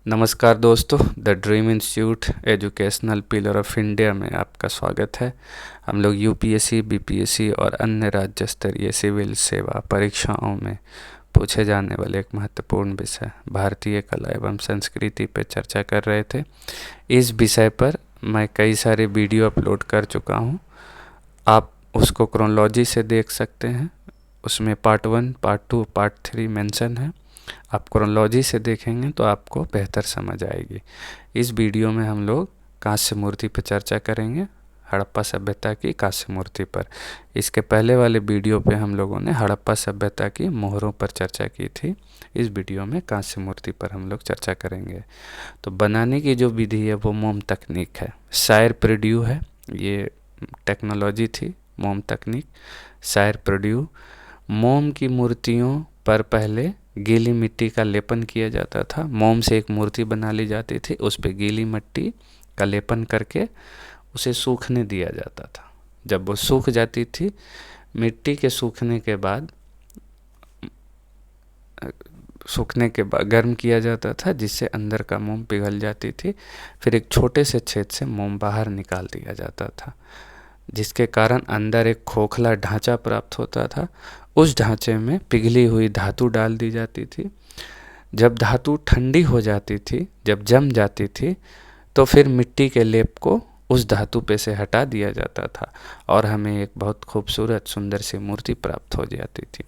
नमस्कार दोस्तों, the dream institute educational pillar of India में आपका स्वागत है। हम लोग यूपीएससी, बीपीएससी और अन्य राज्य स्तरीय सिविल सेवा परीक्षाओं में पूछे जाने वाले एक महत्वपूर्ण विषय भारतीय कला एवं संस्कृति पर चर्चा कर रहे थे। इस विषय पर मैं कई सारे वीडियो अपलोड कर चुका हूँ। आप उसको क्रोनोलॉजी से देख सकते हैं। उसमें पार्ट 1, पार्ट 2, पार्ट 3 मेंशन है। आप क्रोनोलॉजी से देखेंगे तो आपको बेहतर समझ आएगी। इस वीडियो में हम लोग कांस्य मूर्ति पर चर्चा करेंगे, हड़प्पा सभ्यता की कांस्य मूर्ति पर। इसके पहले वाले वीडियो पे हम लोगों ने हड़प्पा सभ्यता की मोहरों पर चर्चा की थी। इस वीडियो में कांस्य मूर्ति पर हम लोग चर्चा करेंगे। तो बनाने की जो विधि है वो मोम तकनीक है। शायर प्रोड्यू है, ये टेक्नोलॉजी थी। मोम तकनीक, शायर प्रोड्यू। मोम की मूर्तियों पर पहले गीली मिट्टी का लेपन किया जाता था। मोम से एक मूर्ति बना ली जाती थी, उस पर गीली मिट्टी का लेपन करके उसे सूखने दिया जाता था। जब वो सूख जाती थी, मिट्टी के सूखने के बाद गर्म किया जाता था, जिससे अंदर का मोम पिघल जाती थी। फिर एक छोटे से छेद से मोम बाहर निकाल दिया जाता था, जिसके कारण अंदर एक खोखला ढांचा प्राप्त होता था। उस ढांचे में पिघली हुई धातु डाल दी जाती थी। जब धातु ठंडी हो जाती थी, जब जम जाती थी, तो फिर मिट्टी के लेप को उस धातु पे से हटा दिया जाता था और हमें एक बहुत खूबसूरत सुंदर सी मूर्ति प्राप्त हो जाती थी।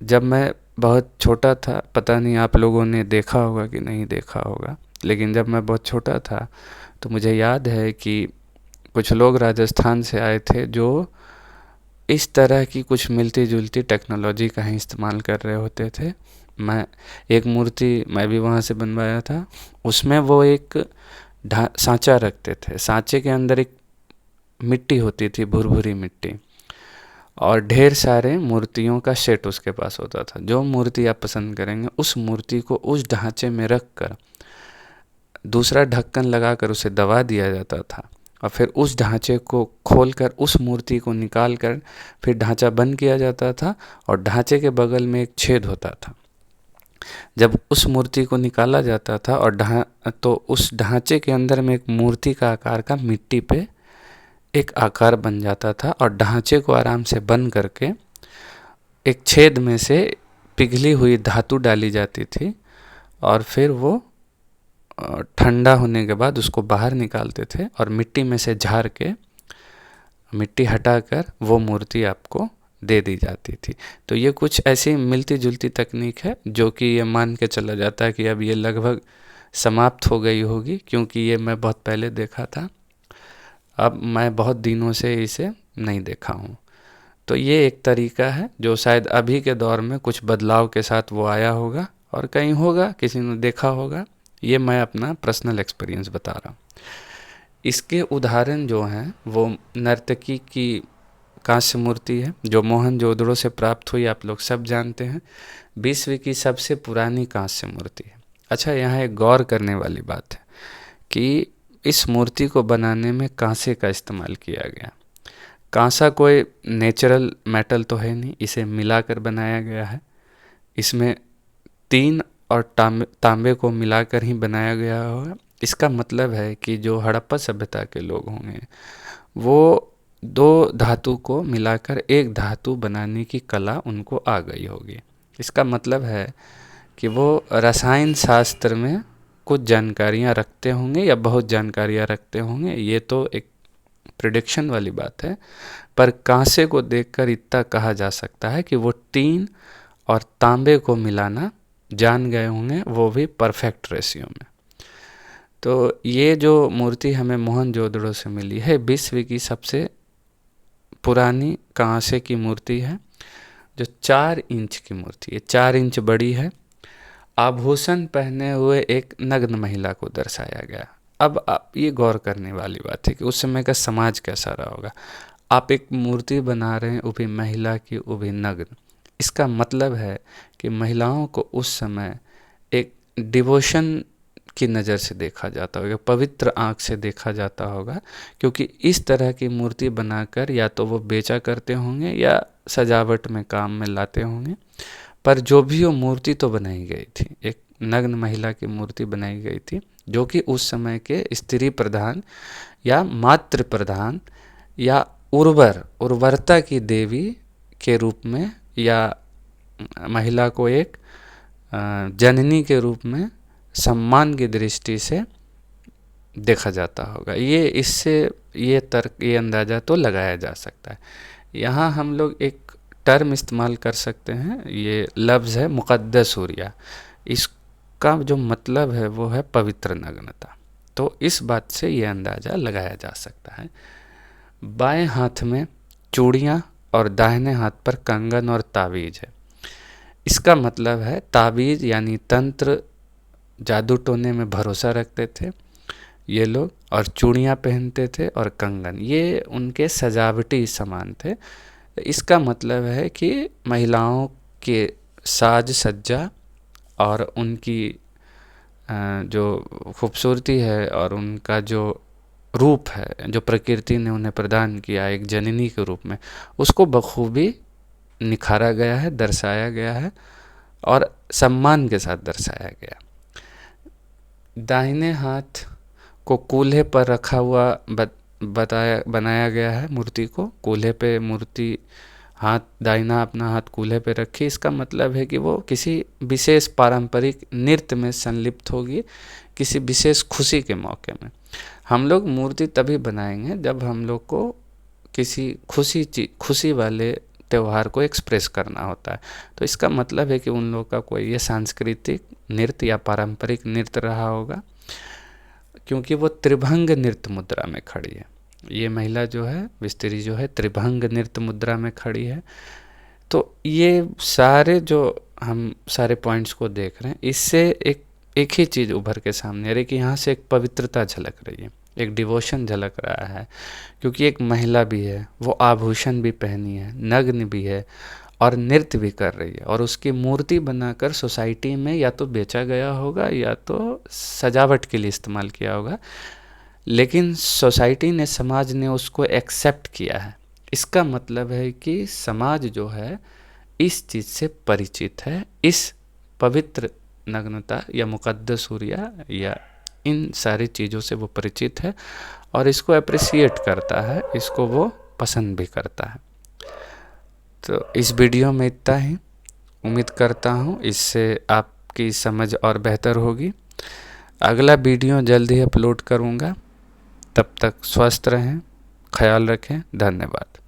जब मैं बहुत छोटा था, पता नहीं आप लोगों ने देखा होगा कि नहीं देखा होगा, लेकिन जब मैं बहुत छोटा था तो मुझे याद है कि कुछ लोग राजस्थान से आए थे जो इस तरह की कुछ मिलती जुलती टेक्नोलॉजी का ही इस्तेमाल कर रहे होते थे। एक मूर्ति मैं भी वहाँ से बनवाया था। उसमें वो एक सांचा रखते थे। सांचे के अंदर एक मिट्टी होती थी, भुरभुरी मिट्टी, और ढेर सारे मूर्तियों का सेट उसके पास होता था। जो मूर्ति आप पसंद करेंगे उस मूर्ति को उस ढांचे में रख कर दूसरा ढक्कन लगाकर उसे दबा दिया जाता था और फिर उस ढांचे को खोलकर उस मूर्ति को निकाल कर फिर ढांचा बंद किया जाता था और ढांचे के बगल में एक छेद होता था। जब उस मूर्ति को निकाला जाता था और तो उस ढांचे के अंदर में एक मूर्ति का आकार का मिट्टी पे एक आकार बन जाता था और ढांचे को आराम से बंद करके एक छेद में से पिघली हुई धातु डाली जाती थी और फिर वो ठंडा होने के बाद उसको बाहर निकालते थे और मिट्टी में से झाड़ के, मिट्टी हटाकर वो मूर्ति आपको दे दी जाती थी। तो ये कुछ ऐसी मिलती जुलती तकनीक है जो कि ये मान के चला जाता है कि अब ये लगभग समाप्त हो गई होगी, क्योंकि ये मैं बहुत पहले देखा था। अब मैं बहुत दिनों से इसे नहीं देखा हूँ। तो ये एक तरीका है जो शायद अभी के दौर में कुछ बदलाव के साथ वो आया होगा और कहीं होगा, किसी ने देखा होगा। ये मैं अपना पर्सनल एक्सपीरियंस बता रहा हूँ। इसके उदाहरण जो हैं वो नर्तकी की कांस्य मूर्ति है जो मोहनजोदड़ो से प्राप्त हुई, आप लोग सब जानते हैं। विश्व की सबसे पुरानी कांस्य मूर्ति है। अच्छा, यहाँ एक गौर करने वाली बात है कि इस मूर्ति को बनाने में कांसे का इस्तेमाल किया गया। कांसा कोई नेचुरल मेटल तो है नहीं, इसे मिलाकर बनाया गया है। इसमें तीन और तांबे को मिलाकर ही बनाया गया होगा। इसका मतलब है कि जो हड़प्पा सभ्यता के लोग होंगे वो दो धातु को मिलाकर एक धातु बनाने की कला उनको आ गई होगी। इसका मतलब है कि वो रसायन शास्त्र में कुछ जानकारियाँ रखते होंगे या बहुत जानकारियाँ रखते होंगे। ये तो एक प्रिडिक्शन वाली बात है, पर कांसे को देखकर इतना कहा जा सकता है कि वो टीन और तांबे को मिलाना जान गए होंगे, वो भी परफेक्ट रेशियो में। तो ये जो मूर्ति हमें मोहनजोदड़ो से मिली है, विश्व की सबसे पुरानी कांसे की मूर्ति है जो 4 इंच की मूर्ति है। 4 इंच बड़ी है। आभूषण पहने हुए एक नग्न महिला को दर्शाया गया। अब आप ये गौर करने वाली बात है कि उस समय का समाज कैसा रहा होगा। आप एक मूर्ति बना रहे हैं, वो भी महिला की, वो भी नग्न। इसका मतलब है कि महिलाओं को उस समय एक डिवोशन की नज़र से देखा जाता होगा, पवित्र आँख से देखा जाता होगा, क्योंकि इस तरह की मूर्ति बनाकर या तो वो बेचा करते होंगे या सजावट में काम में लाते होंगे। पर जो भी वो मूर्ति तो बनाई गई थी, एक नग्न महिला की मूर्ति बनाई गई थी, जो कि उस समय के स्त्री प्रधान या मातृ प्रधान या उर्वरता की देवी के रूप में, या महिला को एक जननी के रूप में सम्मान की दृष्टि से देखा जाता होगा। ये इससे ये तर्क, ये अंदाज़ा तो लगाया जा सकता है। यहाँ हम लोग एक टर्म इस्तेमाल कर सकते हैं, ये लफ्ज़ है मुक़द्दस हुरिया। इसका जो मतलब है वो है पवित्र नग्नता। तो इस बात से ये अंदाज़ा लगाया जा सकता है। बाएं हाथ में चूड़ियाँ और दाहिने हाथ पर कंगन और तावीज़ है। इसका मतलब है तावीज़ यानी तंत्र, जादू टोने में भरोसा रखते थे ये लोग, और चूड़ियाँ पहनते थे और कंगन, ये उनके सजावटी सामान थे। इसका मतलब है कि महिलाओं के साज सज्जा और उनकी जो खूबसूरती है और उनका जो रूप है, जो प्रकृति ने उन्हें प्रदान किया एक जननी के रूप में, उसको बखूबी निखारा गया है, दर्शाया गया है और सम्मान के साथ दर्शाया गया। दाहिने हाथ को कूल्हे पर रखा हुआ बनाया गया है मूर्ति को। कूल्हे पे मूर्ति, हाथ दाहिना अपना हाथ कूल्हे पे रखी। इसका मतलब है कि वो किसी विशेष पारंपरिक नृत्य में संलिप्त होगी, किसी विशेष खुशी के मौके में। हम लोग मूर्ति तभी बनाएंगे जब हम लोग को किसी खुशी वाले त्यौहार को एक्सप्रेस करना होता है। तो इसका मतलब है कि उन लोगों का कोई ये सांस्कृतिक नृत्य या पारंपरिक नृत्य रहा होगा, क्योंकि वो त्रिभंग नृत्य मुद्रा में खड़ी है। ये महिला जो है, स्त्री जो है, त्रिभंग नृत्य मुद्रा में खड़ी है। तो ये सारे जो हम सारे पॉइंट्स को देख रहे हैं, इससे एक ही चीज़ उभर के सामने आ रही है कि यहाँ से एक पवित्रता झलक रही है, एक डिवोशन झलक रहा है, क्योंकि एक महिला भी है, वो आभूषण भी पहनी है, नग्न भी है और नृत्य भी कर रही है, और उसकी मूर्ति बनाकर सोसाइटी में या तो बेचा गया होगा या तो सजावट के लिए इस्तेमाल किया होगा, लेकिन सोसाइटी ने, समाज ने उसको एक्सेप्ट किया है। इसका मतलब है कि समाज जो है इस चीज़ से परिचित है, इस पवित्र नग्नता या मुक़द्दस हुरिया या इन सारी चीज़ों से वो परिचित है और इसको अप्रिशिएट करता है, इसको वो पसंद भी करता है। तो इस वीडियो में इतना ही। उम्मीद करता हूँ इससे आपकी समझ और बेहतर होगी। अगला वीडियो जल्द ही अपलोड करूँगा। तब तक स्वस्थ रहें, ख्याल रखें। धन्यवाद।